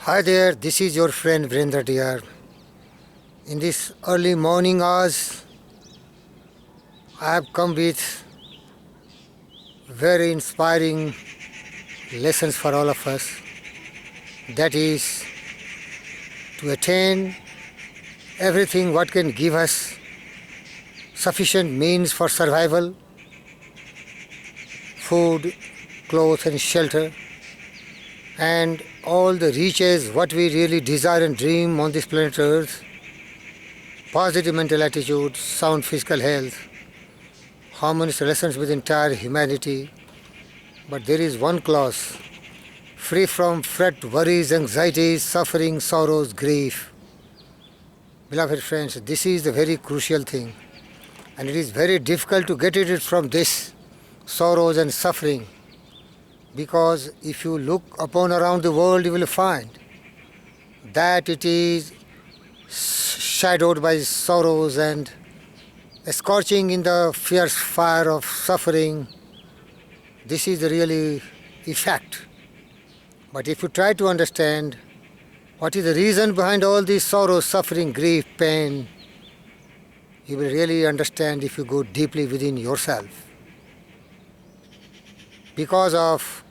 Hi there, this is your friend Virendra dear. In this early morning hours, I have come with very inspiring lessons for all of us. That is to attain everything what can give us sufficient means for survival, food, clothes and shelter, and all the riches what we really desire and dream on this planet Earth, positive mental attitude, sound physical health, harmonious relations with entire humanity. But there is one clause, free from fret, worries, anxieties, suffering, sorrows, grief. Beloved friends, this is the very crucial thing, and it is very difficult to get rid from this sorrows and suffering, because if you look upon around the world, you will find that it is shadowed by sorrows and scorching in the fierce fire of suffering. This is the really effect. But if you try to understand what is the reason behind all these sorrows, suffering, grief, pain, you will really understand if you go deeply within yourself. Because of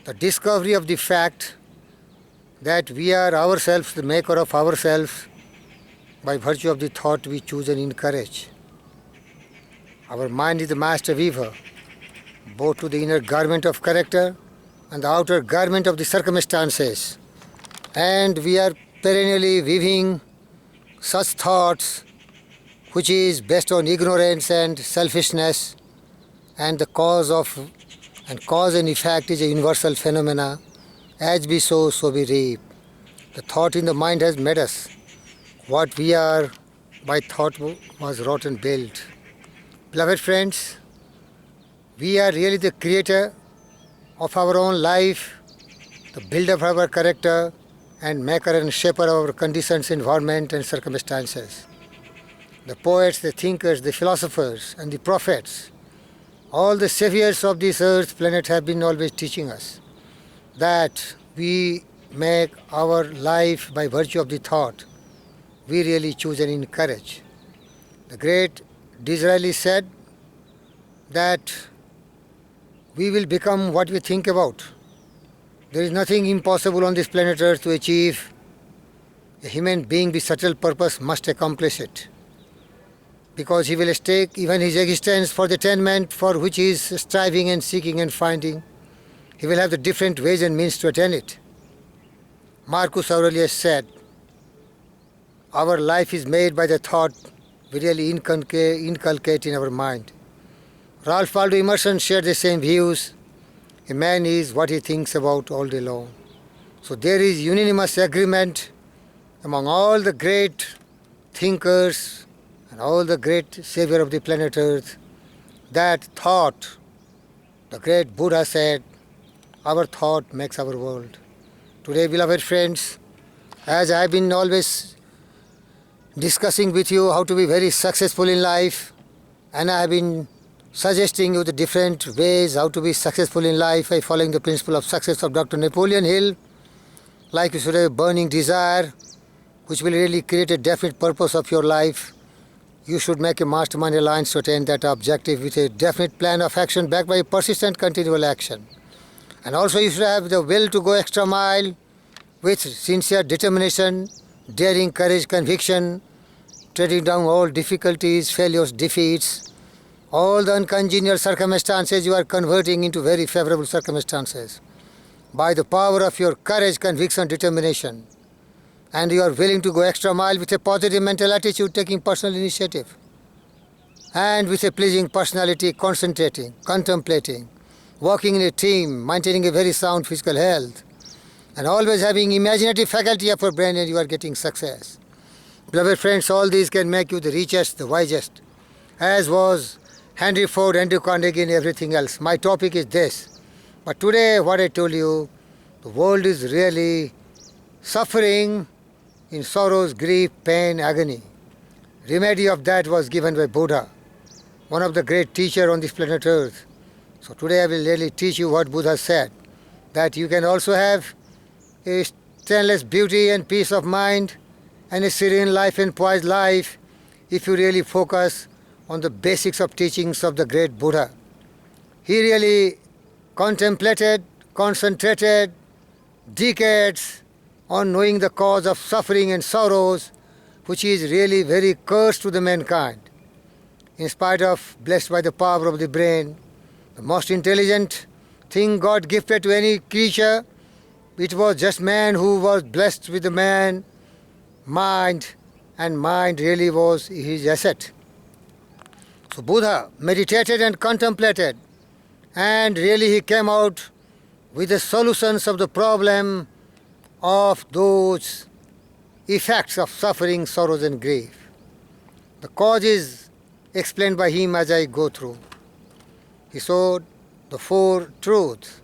the discovery of the fact that we are ourselves the maker of ourselves by virtue of the thought we choose and encourage. Our mind is the master weaver, both to the inner garment of character and the outer garment of the circumstances. And we are perennially weaving such thoughts which is based on ignorance and selfishness, and the cause and effect is a universal phenomena. As we sow, so we reap. The thought in the mind has made us. What we are by thought was wrought and built. Beloved friends, we are really the creator of our own life, the builder of our character, and maker and shaper of our conditions, environment and circumstances. The poets, the thinkers, the philosophers and the prophets, all the saviors of this earth planet have been always teaching us that we make our life by virtue of the thought we really choose and encourage. The great Disraeli said that we will become what we think about. There is nothing impossible on this planet Earth to achieve. A human being with subtle purpose must accomplish it, because he will stake even his existence for the attainment for which he is striving and seeking and finding. He will have the different ways and means to attain it. Marcus Aurelius said, our life is made by the thought we really inculcate in our mind. Ralph Waldo Emerson shared the same views. A man is what he thinks about all day long. So there is unanimous agreement among all the great thinkers and all the great savior of the planet Earth that thought, the great Buddha said, our thought makes our world. Today, beloved friends, as I have been always discussing with you how to be very successful in life, and I have been suggesting you the different ways how to be successful in life by following the principle of success of Dr. Napoleon Hill, like you should have a burning desire which will really create a definite purpose of your life. You should make a mastermind alliance to attain that objective with a definite plan of action backed by persistent continual action. And also you should have the will to go extra mile with sincere determination, daring, courage, conviction, treading down all difficulties, failures, defeats, all the uncongenial circumstances you are converting into very favorable circumstances by the power of your courage, conviction, determination. And you are willing to go extra mile with a positive mental attitude, taking personal initiative, and with a pleasing personality, concentrating, contemplating, working in a team, maintaining a very sound physical health, and always having imaginative faculty of your brain, and you are getting success. Beloved friends, all these can make you the richest, the wisest, as was Henry Ford, Andrew Carnegie and everything else. My topic is this. But today, what I told you, the world is really suffering in sorrows, grief, pain, agony. Remedy of that was given by Buddha, one of the great teachers on this planet Earth. So today I will really teach you what Buddha said, that you can also have a stainless beauty and peace of mind and a serene life and poised life if you really focus on the basics of teachings of the great Buddha. He really contemplated, concentrated decades on knowing the cause of suffering and sorrows, which is really very cursed to the mankind. In spite of blessed by the power of the brain, the most intelligent thing God gifted to any creature, it was just man who was blessed with the mind, and mind really was his asset. So Buddha meditated and contemplated, and really he came out with the solutions of the problem of those effects of suffering, sorrows and grief. The cause is explained by him as I go through. He showed the four truths.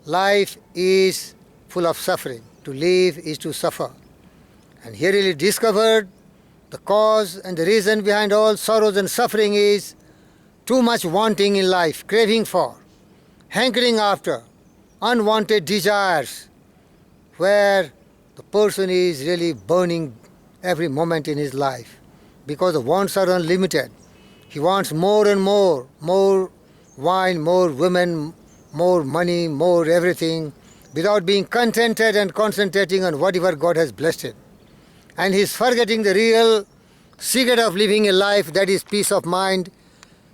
Life is full of suffering. To live is to suffer. And he really discovered the cause and the reason behind all sorrows and suffering is too much wanting in life, craving for, hankering after, unwanted desires, where the person is really burning every moment in his life because the wants are unlimited. He wants more and more wine, more women, more money, more everything, without being contented and concentrating on whatever God has blessed him. And he's forgetting the real secret of living a life, that is peace of mind,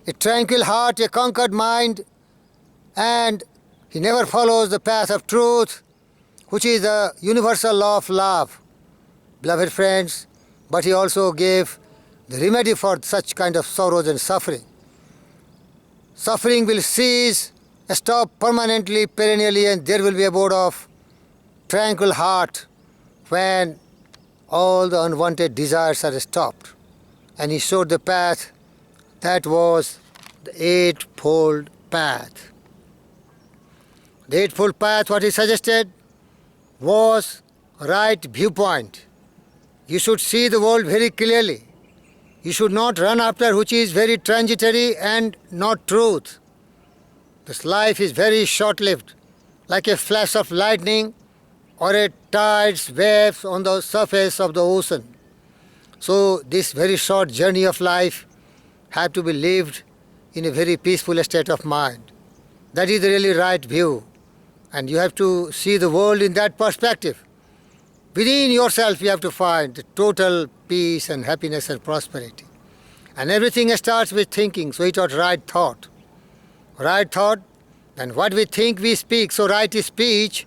a tranquil heart, a conquered mind, and he never follows the path of truth, which is the universal law of love, beloved friends, but he also gave the remedy for such kind of sorrows and suffering. Suffering will cease, stop permanently, perennially, and there will be a abode of tranquil heart when all the unwanted desires are stopped. And he showed the path, that was the eightfold path. The eightfold path, what he suggested, was right viewpoint. You should see the world very clearly. You should not run after which is very transitory and not truth. This life is very short-lived, like a flash of lightning or a tide's waves on the surface of the ocean. So this very short journey of life have to be lived in a very peaceful state of mind. That is the really right view. And you have to see the world in that perspective. Within yourself you have to find the total peace and happiness and prosperity. And everything starts with thinking, so it was right thought. Right thought, then what we think we speak, so right is speech.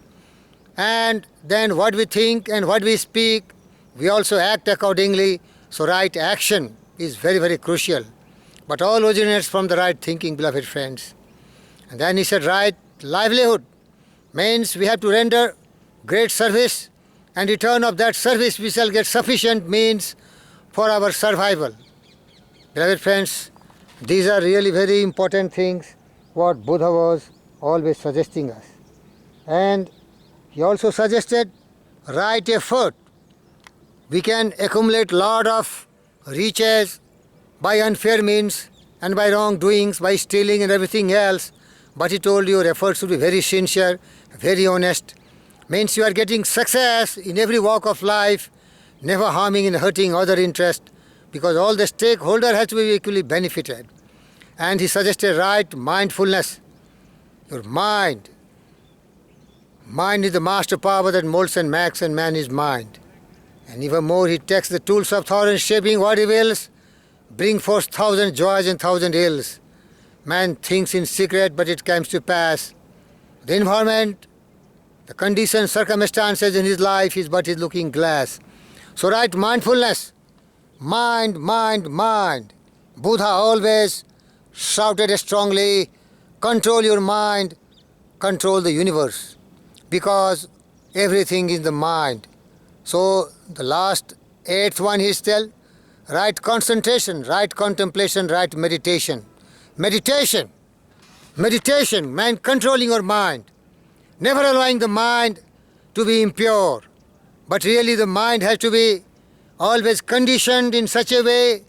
And then what we think and what we speak, we also act accordingly, so right action is very, very crucial. But all originates from the right thinking, beloved friends. And then he said right livelihood means we have to render great service, and return of that service we shall get sufficient means for our survival. Beloved friends, these are really very important things what Buddha was always suggesting us. And he also suggested right effort. We can accumulate lot of riches by unfair means and by wrongdoings, by stealing and everything else. But he told you your efforts should be very sincere, very honest. Means you are getting success in every walk of life, never harming and hurting other interest, because all the stakeholder has to be equally benefited. And he suggested right mindfulness. Your mind. Mind is the master power that molds and makes, and man is mind. And even more, he takes the tools of thought and shaping what he wills, bring forth 1,000 joys and 1,000 ills. Man thinks in secret, but it comes to pass. The environment, the conditions, circumstances in his life is but his looking glass. So right mindfulness, mind, mind, mind. Buddha always shouted strongly, control your mind, control the universe, because everything is the mind. So the last eighth one is still right concentration, right contemplation, right meditation. Meditation, man controlling your mind. Never allowing the mind to be impure, but really the mind has to be always conditioned in such a way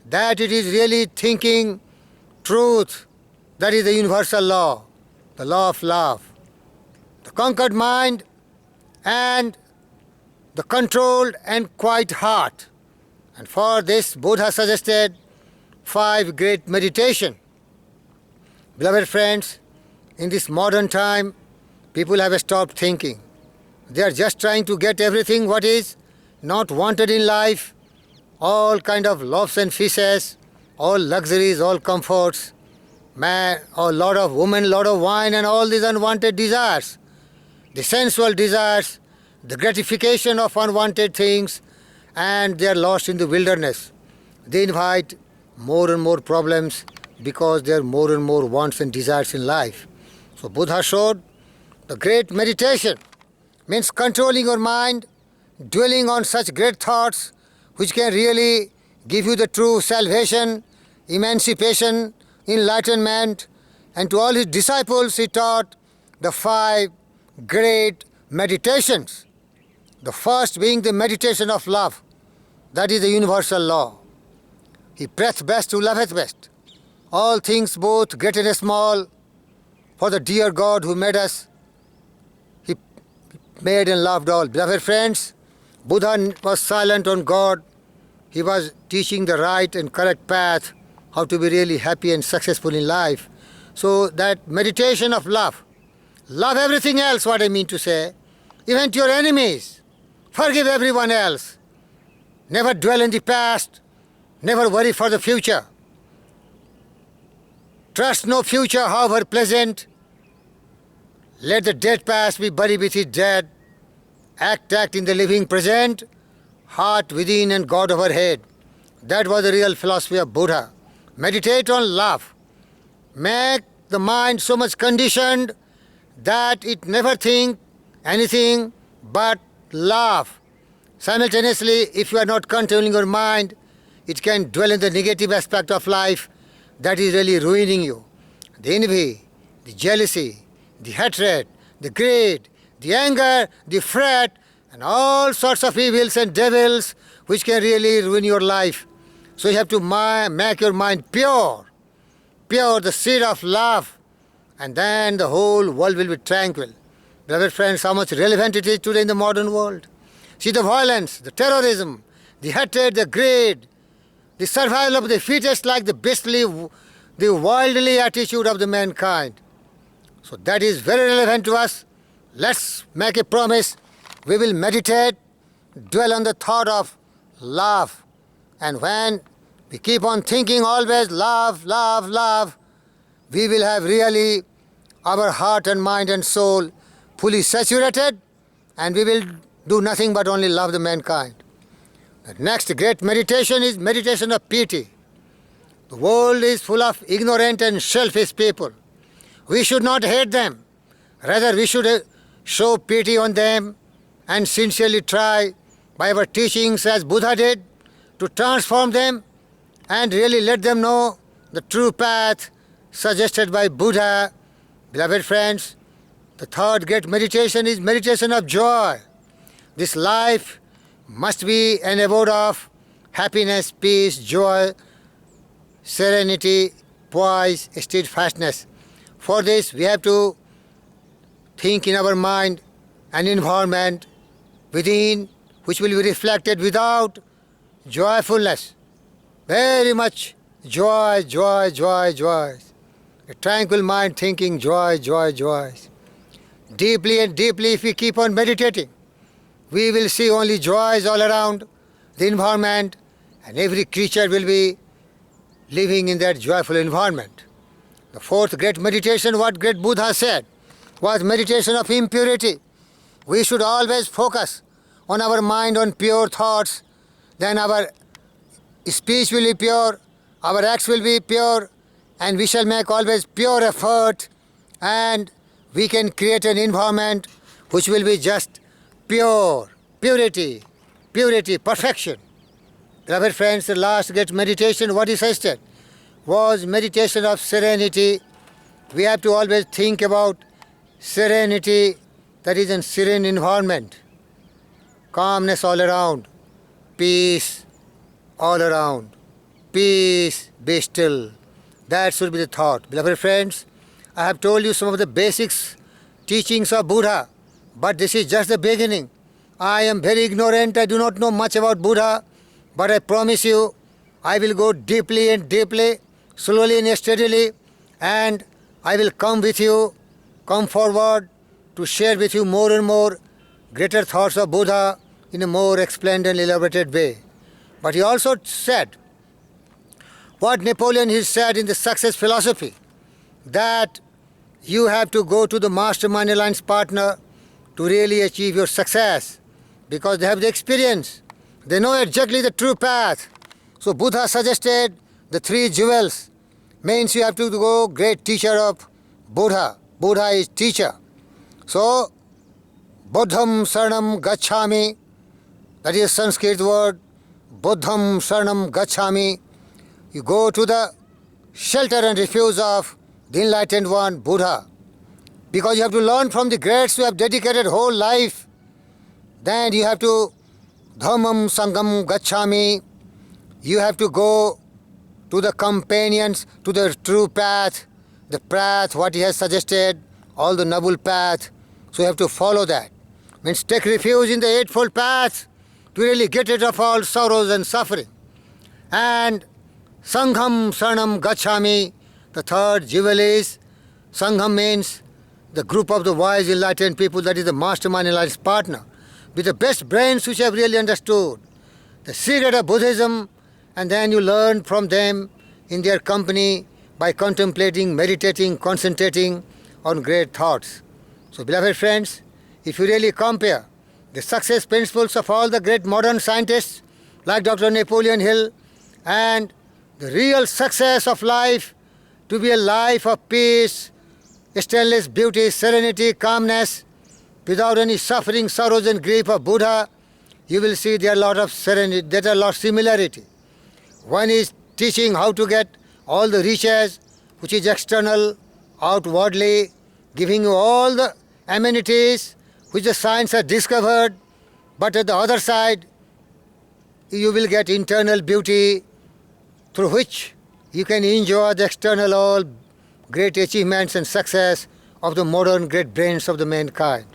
that it is really thinking truth. That is the universal law, the law of love. The conquered mind and the controlled and quiet heart. And for this, Buddha suggested 5 great meditation. Beloved friends, in this modern time, people have stopped thinking. They are just trying to get everything what is not wanted in life, all kind of loaves and fishes, all luxuries, all comforts, man, a lot of women, lot of wine, and all these unwanted desires, the sensual desires, the gratification of unwanted things, and they are lost in the wilderness. They invite more and more problems because there are more and more wants and desires in life. So Buddha showed the great meditation means controlling your mind, dwelling on such great thoughts which can really give you the true salvation, emancipation, enlightenment. And to all his disciples he taught the 5 great meditations. The first being the meditation of love. That is the universal law. He pressed best who loveth best. All things both great and small, for the dear God who made us, he made and loved all. Beloved friends, Buddha was silent on God. He was teaching the right and correct path, how to be really happy and successful in life. So that meditation of love, love everything else, what I mean to say, even to your enemies. Forgive everyone else. Never dwell in the past. Never worry for the future. Trust no future, however pleasant. Let the dead past be buried with its dead. Act in the living present. Heart within and God overhead. That was the real philosophy of Buddha. Meditate on love. Make the mind so much conditioned that it never think anything but love. Simultaneously, if you are not controlling your mind, it can dwell in the negative aspect of life that is really ruining you. The envy, the jealousy, the hatred, the greed, the anger, the fret, and all sorts of evils and devils which can really ruin your life. So you have to make your mind pure, the seed of love, and then the whole world will be tranquil. Beloved friends, how much relevant it is today in the modern world. See the violence, the terrorism, the hatred, the greed, the survival of the fittest, like the beastly, the worldly attitude of the mankind. So that is very relevant to us. Let's make a promise. We will meditate, dwell on the thought of love. And when we keep on thinking always love, love, love, we will have really our heart and mind and soul fully saturated, and we will do nothing but only love the mankind. The next great meditation is meditation of pity. The world is full of ignorant and selfish people. We should not hate them. Rather, we should show pity on them and sincerely try by our teachings, as Buddha did, to transform them and really let them know the true path suggested by Buddha. Beloved friends, the third great meditation is meditation of joy. This life must be an abode of happiness, peace, joy, serenity, poise, steadfastness. For this, we have to think in our mind an environment within which will be reflected without joyfulness. Very much joy, joy, joy, joy. A tranquil mind thinking joy, joy, joy. Deeply and deeply, if we keep on meditating, we will see only joys all around the environment, and every creature will be living in that joyful environment. The fourth great meditation, what great Buddha said, was meditation of impurity. We should always focus on our mind on pure thoughts, then our speech will be pure, our acts will be pure, and we shall make always pure effort, and we can create an environment which will be just pure, purity, perfection. Beloved friends, the last great meditation, what he suggested, was meditation of serenity. We have to always think about serenity, that is a serene environment, calmness all around, peace all around, peace, be still. That should be the thought. Beloved friends, I have told you some of the basics teachings of Buddha, but this is just the beginning. I am very ignorant, I do not know much about Buddha, but I promise you, I will go deeply and deeply, slowly and steadily, and I will come with you, come forward to share with you more and more greater thoughts of Buddha in a more explained and elaborated way. But he also said, what Napoleon Hill said in the success philosophy, that you have to go to the mastermind alliance partner to really achieve your success, because they have the experience. They know exactly the true path. So Buddha suggested the three jewels. Means you have to go great teacher of Buddha. Buddha is teacher. So Buddham Saranam Gacchami, that is a Sanskrit word. Buddham Saranam Gacchami. You go to the shelter and refuge of the enlightened one, Buddha. Because you have to learn from the greats who have dedicated whole life. Then you have to Dhammam Sangam Gacchami. You have to go to the companions, to the true path, the path what he has suggested, all the noble path. So you have to follow that. Means take refuge in the Eightfold Path to really get rid of all sorrows and suffering. And Sangham Saranam Gacchami, the third jewel is, Sangham means the group of the wise enlightened people, that is the mastermind alliance partner, with the best brains which have really understood the secret of Buddhism, and then you learn from them in their company by contemplating, meditating, concentrating on great thoughts. So beloved friends, if you really compare the success principles of all the great modern scientists like Dr. Napoleon Hill and the real success of life to be a life of peace, stainless beauty, serenity, calmness, without any suffering, sorrows and grief of Buddha, you will see there are a lot of serenity, there are a lot of similarity. One is teaching how to get all the riches, which is external, outwardly, giving you all the amenities which the science has discovered, but at the other side, you will get internal beauty through which you can enjoy the external all great achievements and success of the modern great brains of the mankind.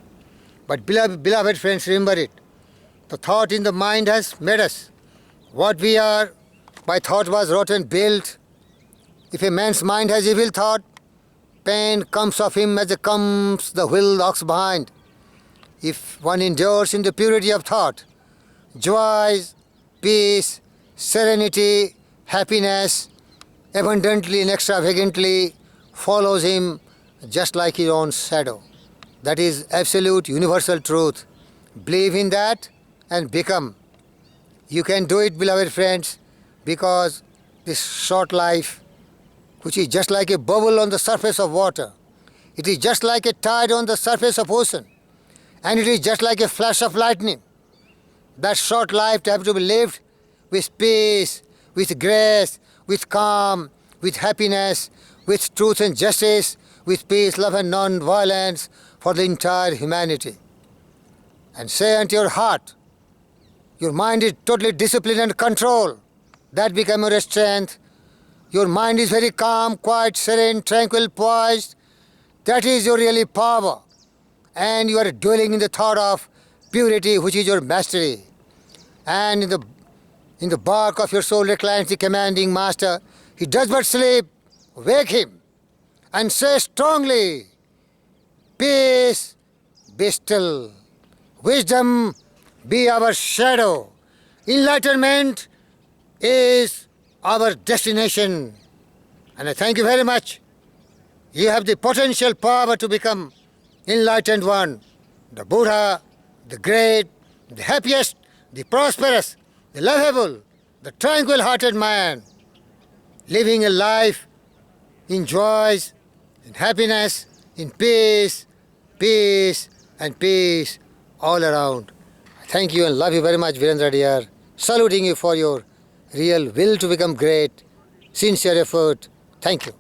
But beloved friends, remember it. The thought in the mind has made us. What we are, by thought was wrought and built. If a man's mind has evil thought, pain comes of him as comes the wheel ox behind. If one endures in the purity of thought, joy, peace, serenity, happiness, abundantly and extravagantly follows him just like his own shadow. That is absolute universal truth. Believe in that and become. You can do it, beloved friends, because this short life, which is just like a bubble on the surface of water, it is just like a tide on the surface of ocean, and it is just like a flash of lightning. That short life to have to be lived with peace, with grace, with calm, with happiness, with truth and justice, with peace, love and non-violence for the entire humanity. And say unto your heart, your mind is totally disciplined and controlled. That becomes your strength. Your mind is very calm, quiet, serene, tranquil, poised. That is your really power. And you are dwelling in the thought of purity, which is your mastery. And in the bark of your soul reclines the commanding master. He does but sleep. Wake him and say strongly, peace, be still. Wisdom, be our shadow. Enlightenment is our destination. And I thank you very much. You have the potential power to become enlightened one, the Buddha, the great, the happiest, the prosperous, the lovable, the tranquil-hearted man, living a life in joys, in happiness, in peace, peace and peace all around. Thank you and love you very much, Virendra dear. Saluting you for your real will to become great, sincere effort. Thank you.